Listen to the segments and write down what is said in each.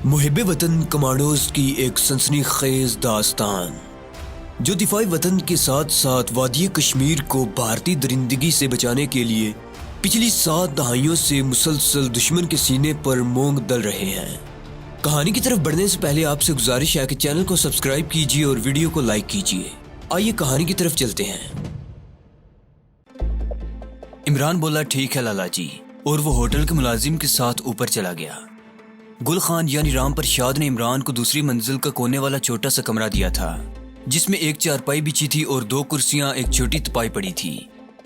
محب وطن کمانڈوز کی ایک سنسنی خیز داستان جو دفاعی وطن کے ساتھ ساتھ وادی کشمیر کو بھارتی درندگی سے بچانے کے لیے پچھلی 7 دہائیوں سے مسلسل دشمن کے سینے پر مونگ دل رہے ہیں۔ کہانی کی طرف بڑھنے سے پہلے آپ سے گزارش ہے کہ چینل کو سبسکرائب کیجیے اور ویڈیو کو لائک کیجیے۔ آئیے کہانی کی طرف چلتے ہیں۔ عمران بولا ٹھیک ہے لالا جی، اور وہ ہوٹل کے ملازم کے ساتھ اوپر چلا گیا۔ گل خان یعنی رام پرشاد نے عمران کو دوسری منزل کا کونے والا چھوٹا سا کمرہ دیا تھا، جس میں ایک چارپائی بچھی تھی اور 2 کرسیاں ایک چھوٹی تپائی پڑی تھی۔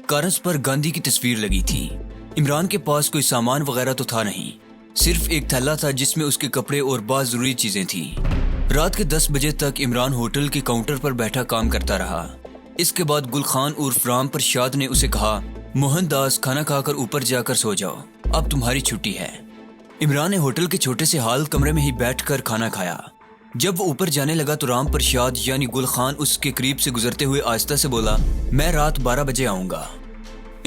کارنس پر گاندھی کی تصویر لگی تھی۔ عمران کے پاس کوئی سامان وغیرہ تو تھا نہیں، صرف ایک تھیلا تھا جس میں اس کے کپڑے اور بعض ضروری چیزیں تھیں۔ رات کے 10 بجے تک عمران ہوٹل کے کاؤنٹر پر بیٹھا کام کرتا رہا۔ اس کے بعد گل خان عرف رام پرشاد نے اسے کہا، موہن داس کھانا کھا کر اوپر جا کر سو جاؤ، اب تمہاری چھٹی ہے۔ عمران نے ہوٹل کے چھوٹے سے ہال کمرے میں ہی بیٹھ کر کھانا کھایا۔ جب وہ اوپر جانے لگا تو رام پرشاد یعنی گل خان اس کے قریب سے گزرتے ہوئے آہستہ سے بولا، میں رات 12 بجے آؤں گا۔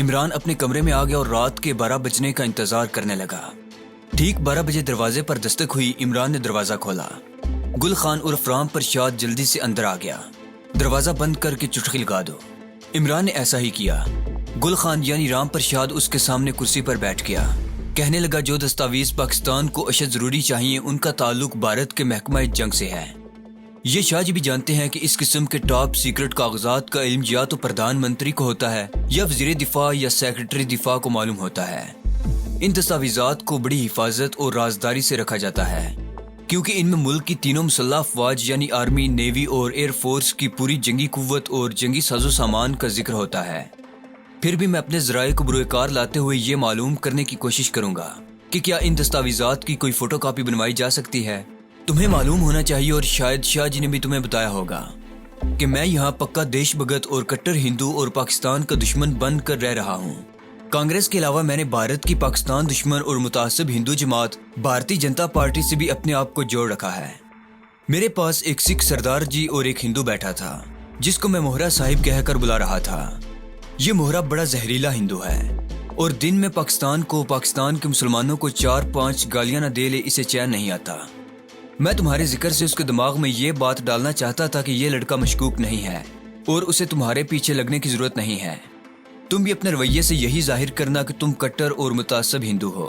عمران اپنے کمرے میں آ گیا اور رات کے 12 بجنے کا انتظار کرنے لگا۔ ٹھیک 12 بجے دروازے پر دستک ہوئی۔ عمران نے دروازہ کھولا۔ گل خان عرف رام پرشاد جلدی سے اندر آ گیا۔ دروازہ بند کر کے چٹکی لگا دو۔ عمران نے ایسا ہی کیا۔ گل خان یعنی رام پرشاد اس کے سامنے کرسی پر بیٹھ گیا۔ کہنے لگا، جو دستاویز پاکستان کو اشد ضروری چاہیے ان کا تعلق بھارت کے محکمہ جنگ سے ہے۔ یہ شاہ جی بھی جانتے ہیں کہ اس قسم کے ٹاپ سیکرٹ کاغذات کا علم یا تو پردھان منتری کو ہوتا ہے یا وزیر دفاع یا سیکرٹری دفاع کو معلوم ہوتا ہے۔ ان دستاویزات کو بڑی حفاظت اور رازداری سے رکھا جاتا ہے، کیونکہ ان میں ملک کی تینوں مسلح افواج یعنی آرمی، نیوی اور ایئر فورس کی پوری جنگی قوت اور جنگی ساز و سامان کا ذکر ہوتا ہے۔ پھر بھی میں اپنے ذرائع کو بروئے کار لاتے ہوئے یہ معلوم کرنے کی کوشش کروں گا کہ کیا ان دستاویزات کی کوئی فوٹو کاپی بنوائی جا سکتی ہے۔ تمہیں معلوم ہونا چاہیے اور شاید شاہ جی نے بھی تمہیں بتایا ہوگا کہ میں یہاں پکا دیش بھگت اور کٹر ہندو اور پاکستان کا دشمن بن کر رہ رہا ہوں۔ کانگریس کے علاوہ میں نے بھارت کی پاکستان دشمن اور متعصب ہندو جماعت بھارتی جنتا پارٹی سے بھی اپنے آپ کو جوڑ رکھا ہے۔ میرے پاس ایک سکھ سردار جی اور ایک ہندو بیٹھا تھا جس کو میں موہرا صاحب کہہ کر بلا رہا تھا۔ یہ موہرا بڑا زہریلا ہندو ہے اور دن میں پاکستان کے مسلمانوں کو 4-5 گالیاں نہ دے لے اسے چین نہیں آتا۔ میں تمہارے ذکر سے اس کے دماغ میں یہ بات ڈالنا چاہتا تھا کہ یہ لڑکا مشکوک نہیں ہے اور اسے تمہارے پیچھے لگنے کی ضرورت نہیں ہے۔ تم بھی اپنے رویے سے یہی ظاہر کرنا کہ تم کٹر اور متعصب ہندو ہو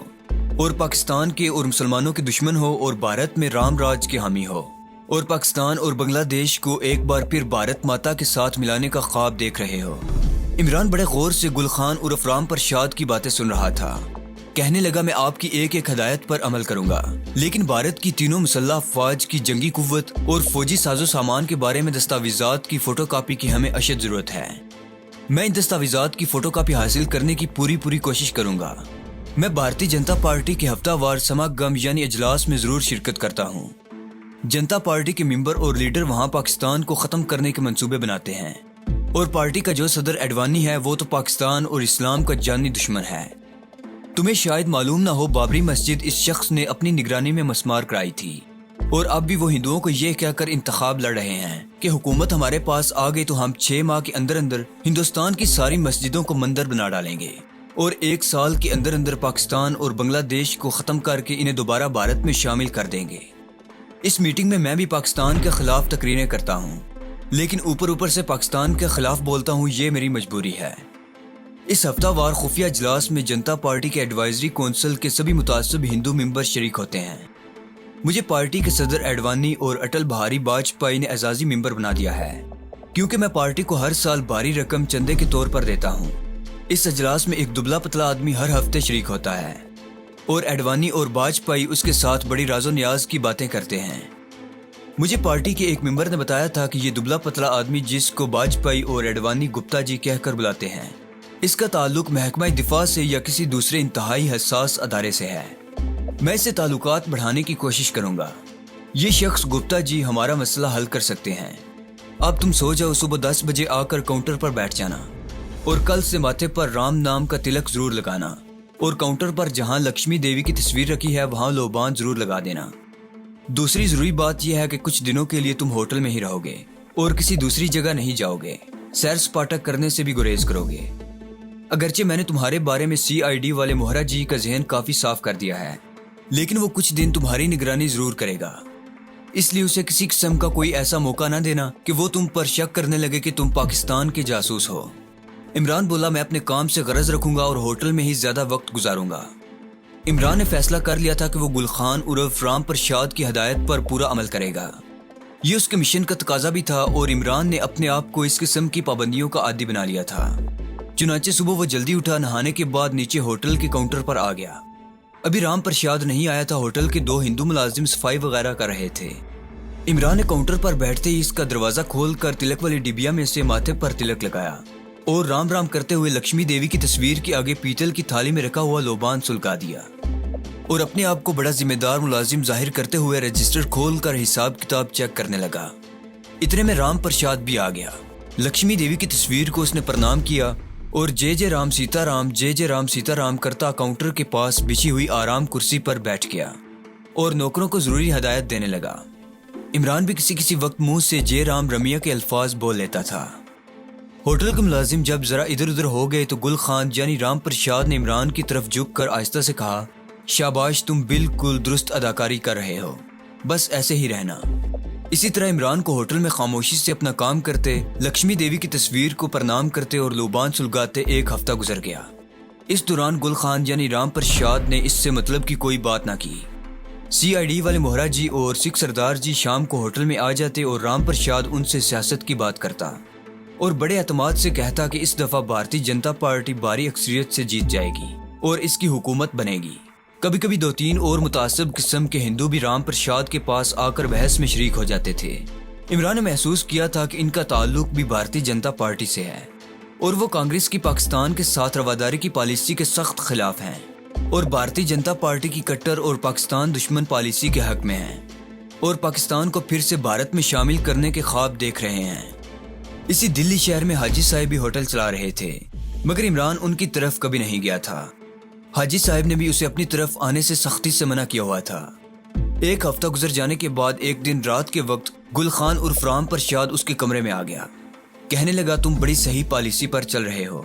اور پاکستان کے اور مسلمانوں کے دشمن ہو اور بھارت میں رام راج کے حامی ہو اور پاکستان اور بنگلہ دیش کو ایک بار پھر بھارت ماتا کے ساتھ ملانے کا خواب دیکھ رہے ہو۔ عمران بڑے غور سے گل خان عرف رام پرشاد کی باتیں سن رہا تھا۔ کہنے لگا، میں آپ کی ایک ایک ہدایت پر عمل کروں گا، لیکن بھارت کی تینوں مسلح افواج کی جنگی قوت اور فوجی ساز و سامان کے بارے میں دستاویزات کی فوٹو کاپی کی ہمیں اشد ضرورت ہے۔ میں ان دستاویزات کی فوٹو کاپی حاصل کرنے کی پوری کوشش کروں گا۔ میں بھارتی جنتا پارٹی کے ہفتہ وار سماگم یعنی اجلاس میں ضرور شرکت کرتا ہوں۔ جنتا پارٹی کے ممبر اور لیڈر وہاں پاکستان کو ختم کرنے کے منصوبے بناتے ہیں اور پارٹی کا جو صدر ایڈوانی ہے وہ تو پاکستان اور اسلام کا جانی دشمن ہے۔ تمہیں شاید معلوم نہ ہو، بابری مسجد اس شخص نے اپنی نگرانی میں مسمار کرائی تھی اور اب بھی وہ ہندوؤں کو یہ کہہ کر انتخاب لڑ رہے ہیں کہ حکومت ہمارے پاس آ گئی تو ہم 6 ماہ کے اندر ہندوستان کی ساری مسجدوں کو مندر بنا ڈالیں گے اور 1 سال کے اندر پاکستان اور بنگلہ دیش کو ختم کر کے انہیں دوبارہ بھارت میں شامل کر دیں گے۔ اس میٹنگ میں بھی پاکستان کے خلاف تقریریں کرتا ہوں، لیکن اوپر سے پاکستان کے خلاف بولتا ہوں، یہ میری مجبوری ہے۔ اس ہفتہ وار خفیہ اجلاس میں جنتا پارٹی کے ایڈوائزری کونسل کے سبھی متعصب ہندو ممبر شریک ہوتے ہیں۔ مجھے پارٹی کے صدر ایڈوانی اور اٹل بہاری واجپئی نے اعزازی ممبر بنا دیا ہے، کیونکہ میں پارٹی کو ہر سال بھاری رقم چندے کے طور پر دیتا ہوں۔ اس اجلاس میں ایک دبلا پتلا آدمی ہر ہفتے شریک ہوتا ہے اور ایڈوانی اور واجپئی اس کے ساتھ بڑی راز و نیاز کی باتیں کرتے ہیں۔ مجھے پارٹی کے ایک ممبر نے بتایا تھا کہ یہ دبلا پتلا آدمی جس کو واجپئی اور ایڈوانی گپتا جی کہہ کر بلاتے ہیں، اس کا تعلق محکمہ دفاع سے یا کسی دوسرے انتہائی حساس ادارے سے ہے۔ میں اس سے تعلقات بڑھانے کی کوشش کروں گا۔ یہ شخص گپتا جی ہمارا مسئلہ حل کر سکتے ہیں۔ اب تم سو جاؤ، صبح 10 بجے آ کر کاؤنٹر پر بیٹھ جانا اور کل سے ماتھے پر رام نام کا تلک ضرور لگانا اور کاؤنٹر پر جہاں لکشمی دیوی کی تصویر رکھی ہے وہاں لوبان ضرور لگا دینا۔ دوسری ضروری بات یہ ہے کہ کچھ دنوں کے لیے تم ہوٹل میں ہی رہو گے اور کسی دوسری جگہ نہیں جاؤ گے۔ سیر سپاٹا کرنے سے بھی گریز کرو گے۔ اگرچہ میں نے تمہارے بارے میں CID والے موہرا جی کا ذہن کافی صاف کر دیا ہے، لیکن وہ کچھ دن تمہاری نگرانی ضرور کرے گا، اس لیے اسے کسی قسم کا کوئی ایسا موقع نہ دینا کہ وہ تم پر شک کرنے لگے کہ تم پاکستان کے جاسوس ہو۔ عمران بولا میں اپنے کام سے غرض رکھوں گا اور ہوٹل میں ہی زیادہ وقت گزاروں گا۔ عمران نے فیصلہ کر لیا تھا کہ وہ گل خان عرف رام پرشاد کی ہدایت پر پورا عمل کرے گا۔ یہ اس کے مشن کا تقاضا بھی تھا اور عمران نے اپنے آپ کو اس قسم کی پابندیوں کا عادی بنا لیا تھا۔ چنانچہ صبح وہ جلدی اٹھا، نہانے کے بعد نیچے ہوٹل کے کاؤنٹر پر آ گیا۔ ابھی رام پرشاد نہیں آیا تھا، ہوٹل کے 2 ہندو ملازم صفائی وغیرہ کر رہے تھے۔ عمران نے کاؤنٹر پر بیٹھتے ہی اس کا دروازہ کھول کر تلک والی ڈبیا میں سے ماتھے پر تلک لگایا اور رام رام کرتے ہوئے لکشمی دیوی کی تصویر کے آگے پیتل کی تھالی میں رکھا ہوا لوبان سلگا دیا اور اپنے آپ کو بڑا ذمہ دار ملازم ظاہر کرتے ہوئے رجسٹر کھول کر حساب کتاب چیک کرنے لگا۔ اتنے میں رام پرشاد بھی آ گیا۔ لکشمی دیوی کی تصویر کو اس نے پرنام کیا اور جے جے رام سیتا رام جے جے رام سیتا رام کرتا کاؤنٹر کے پاس بچھی ہوئی آرام کرسی پر بیٹھ گیا اور نوکروں کو ضروری ہدایت دینے لگا۔ عمران بھی کسی وقت منہ سے جے رام رمیا کے الفاظ بول لیتا تھا۔ ہوٹل کے ملازم جب ذرا ادھر ادھر ہو گئے تو گل خان یعنی رام پرشاد نے عمران کی طرف جھک کر آہستہ سے کہا، شاباش، تم بالکل درست اداکاری کر رہے ہو، بس ایسے ہی رہنا۔ اسی طرح عمران کو ہوٹل میں خاموشی سے اپنا کام کرتے، لکشمی دیوی کی تصویر کو پرنام کرتے اور لوبان سلگاتے 1 ہفتہ گزر گیا۔ اس دوران گل خان یعنی رام پرشاد نے اس سے مطلب کی کوئی بات نہ کی۔ CID والے مہرا جی اور سکھ سردار جی شام کو ہوٹل میں آ جاتے اور رام پرشاد ان سے سیاست کی بات کرتا اور بڑے اعتماد سے کہتا کہ اس دفعہ بھارتی جنتا پارٹی بھاری اکثریت سے جیت جائے گی اور اس کی حکومت بنے گی۔ کبھی کبھی 2-3 اور متعصب قسم کے ہندو بھی رام پرشاد کے پاس آ کر بحث میں شریک ہو جاتے تھے۔ عمران نے محسوس کیا تھا کہ ان کا تعلق بھی بھارتی جنتا پارٹی سے ہے اور وہ کانگریس کی پاکستان کے ساتھ رواداری کی پالیسی کے سخت خلاف ہیں اور بھارتی جنتا پارٹی کی کٹر اور پاکستان دشمن پالیسی کے حق میں ہیں اور پاکستان کو پھر سے بھارت میں شامل کرنے کے خواب دیکھ رہے ہیں۔ اسی دلی شہر میں حاجی صاحب بھی ہوٹل چلا رہے تھے، مگر عمران ان کی طرف کبھی نہیں گیا تھا۔ حاجی صاحب نے بھی اسے اپنی طرف آنے سے سختی سے منع کیا ہوا تھا۔ 1 ہفتہ گزر جانے کے بعد ایک دن رات کے وقت گل خان عرف رام پرشاد اس کے کمرے میں آ گیا۔ کہنے لگا، تم بڑی صحیح پالیسی پر چل رہے ہو۔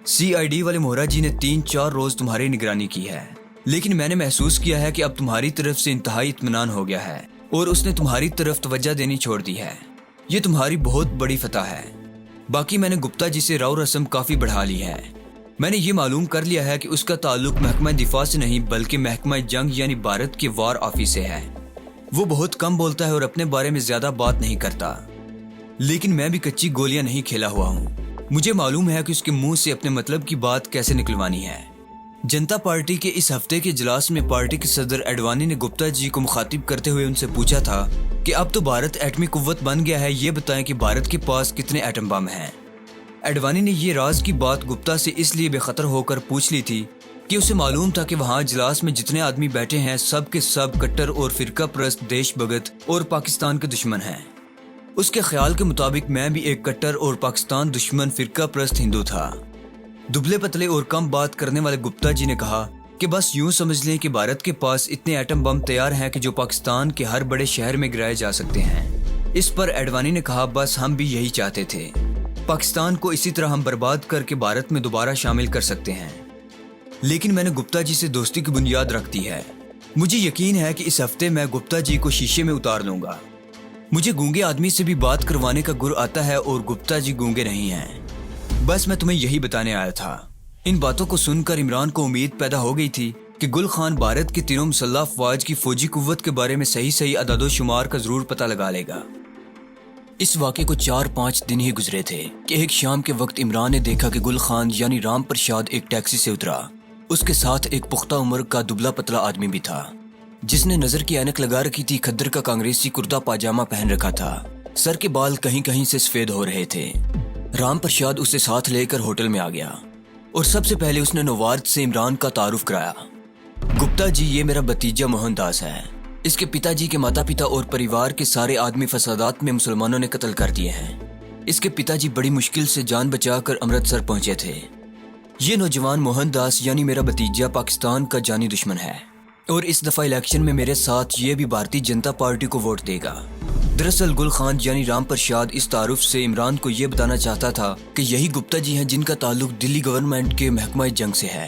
CID والے مہرا جی نے 3-4 روز تمہاری نگرانی کی ہے، لیکن میں نے محسوس کیا ہے کہ اب تمہاری طرف سے انتہائی اطمینان ہو گیا ہے اور اس نے تمہاری طرف توجہ دینی چھوڑ دی ہے۔ یہ تمہاری بہت بڑی فتح ہے۔ باقی میں نے گپتا جی سے رو رسم کافی بڑھا لی ہے۔ میں نے یہ معلوم کر لیا ہے کہ اس کا تعلق محکمہ دفاع سے نہیں بلکہ محکمہ جنگ یعنی بھارت کے وار آفس سے ہے۔ وہ بہت کم بولتا ہے اور اپنے بارے میں زیادہ بات نہیں کرتا، لیکن میں بھی کچی گولیاں نہیں کھیلا ہوا ہوں۔ مجھے معلوم ہے کہ اس کے منہ سے اپنے مطلب کی بات کیسے نکلوانی ہے۔ جنتا پارٹی کے اس ہفتے کے اجلاس میں پارٹی کے صدر اڈوانی نے گپتا جی کو مخاطب کرتے ہوئے ان سے پوچھا تھا کہ اب تو بھارت ایٹمی قوت بن گیا ہے، یہ بتائیں کہ بھارت کے پاس کتنے ایٹم بم ہیں۔ اڈوانی نے یہ راز کی بات گپتا سے اس لیے بے خطر ہو کر پوچھ لی تھی کہ اسے معلوم تھا کہ وہاں اجلاس میں جتنے آدمی بیٹھے ہیں سب کے سب کٹر اور فرقہ پرست دیش بھگت اور پاکستان کے دشمن ہیں۔ اس کے خیال کے مطابق میں بھی ایک کٹر اور پاکستان دشمن فرقہ پرست ہندو تھا۔ دبلے پتلے اور کم بات کرنے والے گپتا جی نے کہا کہ بس یوں سمجھ لیں کہ بھارت کے پاس اتنے ایٹم بم تیار ہیں کہ جو پاکستان کے ہر بڑے شہر میں گرائے جا سکتے ہیں۔ اس پر اڈوانی نے کہا، بس ہم بھی یہی چاہتے تھے، پاکستان کو اسی طرح ہم برباد کر کے بھارت میں دوبارہ شامل کر سکتے ہیں، لیکن میں نے گپتا جی سے دوستی کی بنیاد رکھ دی ہے۔ مجھے یقین ہے کہ اس ہفتے میں گپتا جی کو شیشے میں اتار لوں گا۔ مجھے گونگے آدمی سے بھی بات کروانے کا گر آتا ہے اور گپتا جی گونگے نہیں ہیں۔ بس میں تمہیں یہی بتانے آیا تھا۔ ان باتوں کو سن کر عمران کو امید پیدا ہو گئی تھی کہ گل خان بھارت کے تینوں مسلح افواج کی فوجی قوت کے بارے میں صحیح عدد و شمار کا ضرور پتہ لگا لے گا۔ اس واقعے کو 4-5 دن ہی گزرے تھے کہ ایک شام کے وقت عمران نے دیکھا کہ گل خان یعنی رام پرشاد ایک ٹیکسی سے اترا۔ اس کے ساتھ ایک پختہ عمر کا دبلا پتلا آدمی بھی تھا جس نے نظر کی اینک لگا رکھی تھی، کھدر کا کانگریسی کرتا پاجامہ پہن رکھا تھا، سر کے بال کہیں کہیں سے سفید ہو رہے تھے۔ رام پرشاد اسے ساتھ لے کر ہوٹل میں آ گیا اور سب سے پہلے اس نے نوارد سے عمران کا تعارف کرایا۔ گپتا جی، یہ میرا بھتیجا موہن داس ہے۔ اس کے پتا جی کے ماتا پتا اور پریوار کے سارے آدمی فسادات میں مسلمانوں نے قتل کر دیے ہیں۔ اس کے پتا جی بڑی مشکل سے جان بچا کر امرتسر پہنچے تھے۔ یہ نوجوان موہن داس یعنی میرا بھتیجا پاکستان کا جانی دشمن ہے اور اس دفعہ الیکشن میں میرے ساتھ یہ بھی بھارتی جنتا پارٹی کو ووٹ دے گا۔ دراصل گل خان یعنی رام پرشاد اس تعارف سے عمران کو یہ بتانا چاہتا تھا کہ یہی گپتا جی ہیں جن کا تعلق دلی گورنمنٹ کے محکمہ جنگ سے ہے۔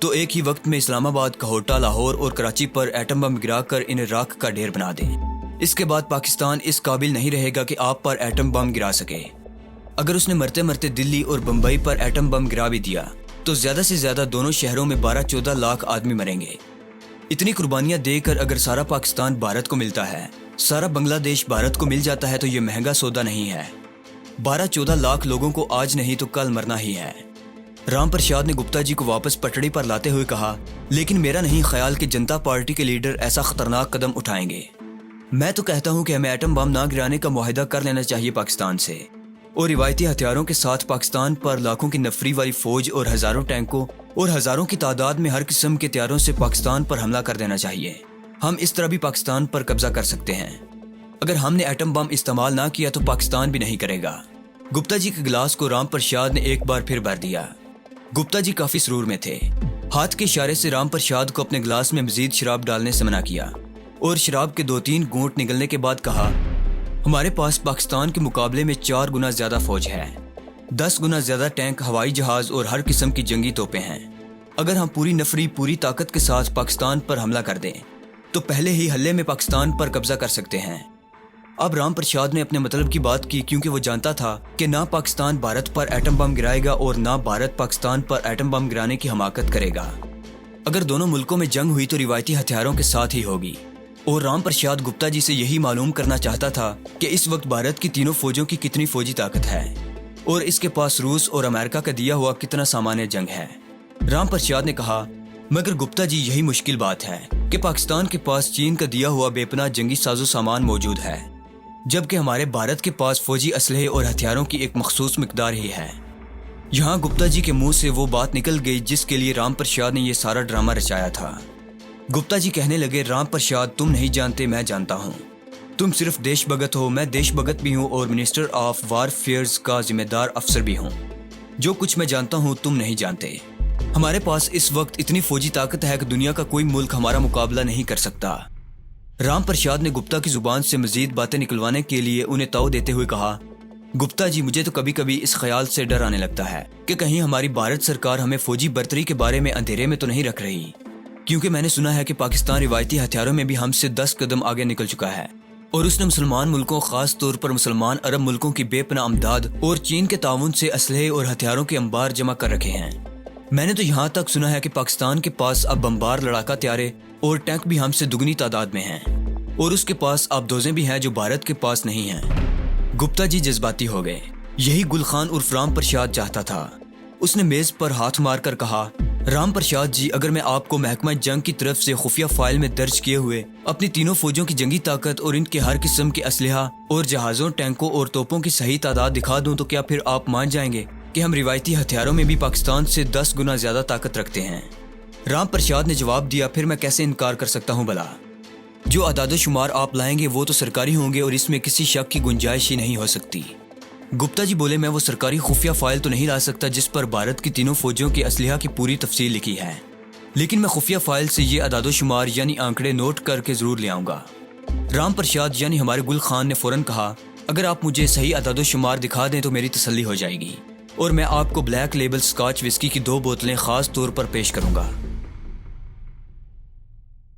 تو ایک ہی وقت میں اسلام آباد، کہوٹہ، لاہور اور کراچی پر ایٹم بم گرا کر انہیں راکھ کا ڈھیر بنا دیں۔ اس کے بعد پاکستان اس قابل نہیں رہے گا کہ آپ پر ایٹم بم گرا سکے۔ اگر اس نے مرتے مرتے دلی اور بمبئی پر ایٹم بم گرا بھی دیا تو زیادہ سے زیادہ دونوں شہروں میں 12-14 لاکھ آدمی مریں گے۔ اتنی قربانیاں دے کر اگر سارا پاکستان بھارت کو ملتا ہے، سارا بنگلہ دیش بھارت کو مل جاتا ہے تو یہ مہنگا سودا نہیں ہے۔ 12-14 لاکھ لوگوں کو آج نہیں تو کل مرنا ہی ہے۔ رام پرساد نے گپتا جی کو واپس پٹڑی پر لاتے ہوئے کہا، لیکن میرا نہیں خیال کہ جنتا پارٹی کے لیڈر ایسا خطرناک قدم اٹھائیں گے۔ میں تو کہتا ہوں کہ ہمیں ایٹم بم نہ گرانے کا معاہدہ کر لینا چاہیے پاکستان سے، اور روایتی ہتھیاروں کے ساتھ پاکستان پر لاکھوں کی نفری والی فوج اور ہزاروں ٹینکوں اور ہزاروں کی تعداد میں ہر قسم کے ہتھیاروں سے پاکستان پر حملہ کر دینا چاہیے۔ ہم اس طرح بھی پاکستان پر قبضہ کر سکتے ہیں۔ اگر ہم نے ایٹم بم استعمال نہ کیا تو پاکستان بھی نہیں کرے گا۔ گپتا جی کے گلاس کو رام پرساد نے ایک بار پھر بھر دیا۔ گپتا جی کافی سرور میں تھے۔ ہاتھ کے اشارے سے رام پرساد کو اپنے گلاس میں مزید شراب ڈالنے سے منع کیا اور شراب کے 2-3 گھونٹ نگلنے کے بعد کہا، ہمارے پاس پاکستان کے مقابلے میں 4 گنا زیادہ فوج ہے، 10 گنا زیادہ ٹینک، ہوائی جہاز اور ہر قسم کی جنگی توپیں ہیں۔ اگر ہم پوری نفری، پوری طاقت کے ساتھ پاکستان پر حملہ کر دیں تو پہلے ہی حلے میں پاکستان پر قبضہ کر سکتے ہیں۔ اب رام پرساد نے اپنے مطلب کی بات کی، کیونکہ وہ جانتا تھا کہ نہ پاکستان بھارت پر ایٹم بم گرائے گا اور نہ بھارت پاکستان پر ایٹم بم گرانے کی حماقت کرے گا۔ اگر دونوں ملکوں میں جنگ ہوئی تو روایتی ہتھیاروں کے ساتھ ہی ہوگی، اور رام پرساد گپتا جی سے یہی معلوم کرنا چاہتا تھا کہ اس وقت بھارت کی تینوں فوجوں کی کتنی فوجی طاقت ہے اور اس کے پاس روس اور امریکہ کا دیا ہوا کتنا سامان جنگ ہے۔ رام پرساد نے کہا، مگر گپتا جی یہی مشکل بات ہے کہ پاکستان کے پاس چین کا دیا ہوا بے پناہ جنگی ساز و سامان موجود ہے، جبکہ ہمارے بھارت کے پاس فوجی اسلحے اور ہتھیاروں کی ایک مخصوص مقدار ہی ہے۔ یہاں گپتا جی کے منہ سے وہ بات نکل گئی جس کے لیے رام پرساد نے یہ سارا ڈرامہ رچایا تھا۔ گپتا جی کہنے لگے، رام پرساد، تم نہیں جانتے، میں جانتا ہوں۔ تم صرف دیش بھگت ہو، میں دیش بھگت بھی ہوں اور منسٹر آف وار فیئرز کا ذمہ دار افسر بھی ہوں۔ جو کچھ میں جانتا ہوں تم نہیں جانتے۔ ہمارے پاس اس وقت اتنی فوجی طاقت ہے کہ دنیا کا کوئی ملک ہمارا مقابلہ نہیں کر سکتا۔ رام پرساد نے گپتا کی زبان سے مزید باتیں نکلوانے کے لیے انہیں تاؤ دیتے ہوئے کہا، گپتا جی، مجھے تو کبھی کبھی اس خیال سے ڈر آنے لگتا ہے کہ کہیں ہماری بھارت سرکار ہمیں فوجی برتری کے بارے میں اندھیرے میں تو نہیں رکھ رہی، کیونکہ میں نے سنا ہے کہ پاکستان روایتی ہتھیاروں میں بھی ہم سے 10 قدم آگے نکل چکا ہے، اور اس نے مسلمان ملکوں، خاص طور پر مسلمان عرب ملکوں کی بے پناہ امداد اور چین کے تعاون سے اسلحے اور ہتھیاروں کے انبار جمع کر رکھے ہیں۔ میں نے تو یہاں تک سنا ہے کہ پاکستان کے پاس اب بمبار لڑاکا طیارے اور ٹینک بھی ہم سے دگنی تعداد میں ہیں، اور اس کے پاس آبدوزیں بھی ہیں جو بھارت کے پاس نہیں ہیں۔ گپتا جی جذباتی ہو گئے۔ یہی گل خان عرف رام پرساد چاہتا تھا۔ اس نے میز پر ہاتھ مار کر کہا، رام پرساد جی، اگر میں آپ کو محکمہ جنگ کی طرف سے خفیہ فائل میں درج کیے ہوئے اپنی تینوں فوجوں کی جنگی طاقت اور ان کے ہر قسم کے اسلحہ اور جہازوں، ٹینکوں اور توپوں کی صحیح تعداد دکھا دوں تو کیا پھر آپ مان جائیں گے کہ ہم روایتی ہتھیاروں میں بھی پاکستان سے 10 گنا زیادہ طاقت رکھتے ہیں؟ رام پرساد نے جواب دیا، پھر میں کیسے انکار کر سکتا ہوں بھلا؟ جو اعداد و شمار آپ لائیں گے وہ تو سرکاری ہوں گے اور اس میں کسی شک کی گنجائش ہی نہیں ہو سکتی۔ گپتا جی بولے، میں وہ سرکاری خفیہ فائل تو نہیں لا سکتا جس پر بھارت کی تینوں فوجوں کے اسلحہ کی پوری تفصیل لکھی ہے، لیکن میں خفیہ فائل سے یہ اعداد و شمار یعنی آنکڑے نوٹ کر کے ضرور لے آؤں گا۔ رام پرساد یعنی ہمارے گل خان نے فوراً کہا، اگر آپ مجھے صحیح اعداد و شمار دکھا دیں تو میری تسلی ہو جائے گی، اور میں آپ کو بلیک لیبل اسکاچ وسکی کی 2 بوتلیں خاص طور پر پیش کروں گا۔